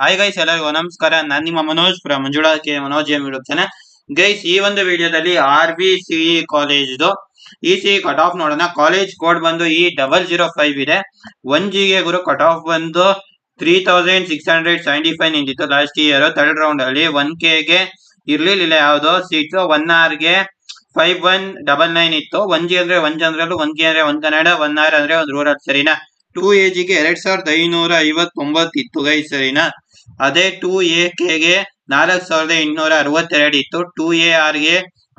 Hi guys, ಎಲ್ಲರಿಗೂ ನಮಸ್ಕಾರ. ನಾನು ನಿಮ್ಮ Manoj from Manjula K Manoj M YouTube channel. Guys, ಈ ಒಂದು ವಿಡಿಯೋದಲ್ಲಿ RVCE ಕಾಲೇಜ್ದು ECE ಕಟ್ ಆಫ್ ನೋಡೋಣ. ಕಾಲೇಜ್ ಕೋಡ್ ಬಂದು E005 ಇದೆ. 1G ಗೆ ಗುರು ಕಟ್ ಆಫ್ ಬಂದು 3675 ನಿಂತಿತ್ತು ಲಾಸ್ಟ್ ಇಯರ್ ಥರ್ಡ್ ರೌಂಡ್ ಅಲ್ಲಿ. 1K ಗೆ ಇರ್ಲಿಲ್ಲ ಯಾವ್ದೋ ಸೀಟ್. 1R ಗೆ 5199 ಇತ್ತು. 1G ಅಂದ್ರೆ 1 ಜನರಲ್, 1K ಅಂದ್ರೆ 1 ಕನ್ನಡ, 1R ಅಂದ್ರೆ 1 ರೂರಲ್. ಸರಿನಾ? 2AG ಗೆ 2559 ಇತ್ತು ಗೈಸ್. ಸರಿನಾ? ಅದೇ 2AK ಗೆ 4862 ಇತ್ತು. 2AR ಗೆ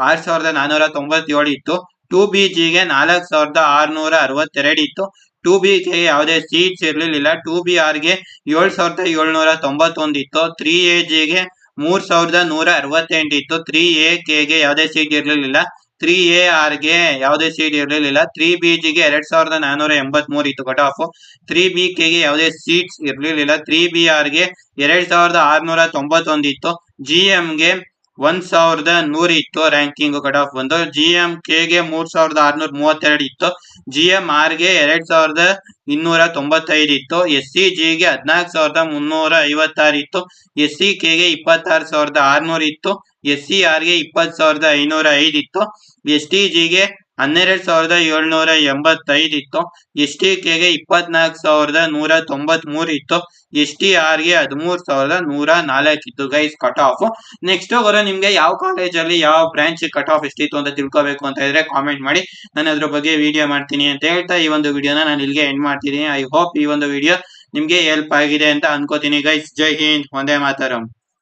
6497 ಇತ್ತು. 2BG ಗೆ 4662 ಇತ್ತು. 2BK ಗೆ ಯಾವುದೇ ಸೀಟ್ಸ್ ಇರ್ಲಿಲ್ಲ. 2BR ಗೆ 7791 ಇತ್ತು. 3AG ಗೆ 3168 ಇತ್ತು. 3AK ಗೆ ಯಾವುದೇ ಸೀಟ್ ಇರ್ಲಿಲ್ಲ. 3AR ಗೆ ಯಾವುದೇ ಸೀಟ್ ಇರಲಿಲ್ಲ. 3BG ಗೆ 2483 ಇತ್ತು ಕಟ್ ಆಫ್. 3BK ಗೆ ಯಾವುದೇ ಸೀಟ್ಸ್ ಇರಲಿಲ್ಲ. 3BR ಗೆ 2691 ಇತ್ತು. GM ಗೆ 1100 ಇತ್ತು ರ್ಯಾಂಕಿಂಗ್ ಕಟ್ ಆಫ್ ಬಂದು. GMK ಗೆ 3632 ಇತ್ತು. GMR ಗೆ 2295 ಇತ್ತು. SCG ಗೆ 14356 ಇತ್ತು. SCK ಗೆ 26600 ಇತ್ತು. SCR ಗೆ 20505 ಇತ್ತು. STG ಗೆ 12785 ಇತ್ತು. STK ಗೆ 24193 ಇತ್ತು. STR ಗೆ 13104 ಇತ್ತು ಗೈಸ್ ಕಟ್ ಆಫ್. ನೆಕ್ಸ್ಟ್ ಬರೋ ನಿಮ್ಗೆ ಯಾವ ಕಾಲೇಜಲ್ಲಿ ಯಾವ ಬ್ರಾಂಚ್ ಕಟ್ ಆಫ್ ಎಷ್ಟಿತ್ತು ಅಂತ ತಿಳ್ಕೊಬೇಕು ಅಂತ ಇದ್ರೆ ಕಾಮೆಂಟ್ ಮಾಡಿ. ನಾನು ಅದ್ರ ಬಗ್ಗೆ ವಿಡಿಯೋ ಮಾಡ್ತೀನಿ ಅಂತ ಹೇಳ್ತಾ ಈ ಒಂದು ವಿಡಿಯೋನ ನಾನು ಇಲ್ಲಿಗೆ ಎಂಡ್ ಮಾಡ್ತೀನಿ. ಐ ಹೋಪ್ ಈ ಒಂದು ವಿಡಿಯೋ ನಿಮ್ಗೆ ಹೆಲ್ಪ್ ಆಗಿದೆ ಅಂತ ಅನ್ಕೋತೀನಿ ಗೈಸ್. ಜೈ ಹಿಂದ್, ವಂದೇ ಮಾತರಂ.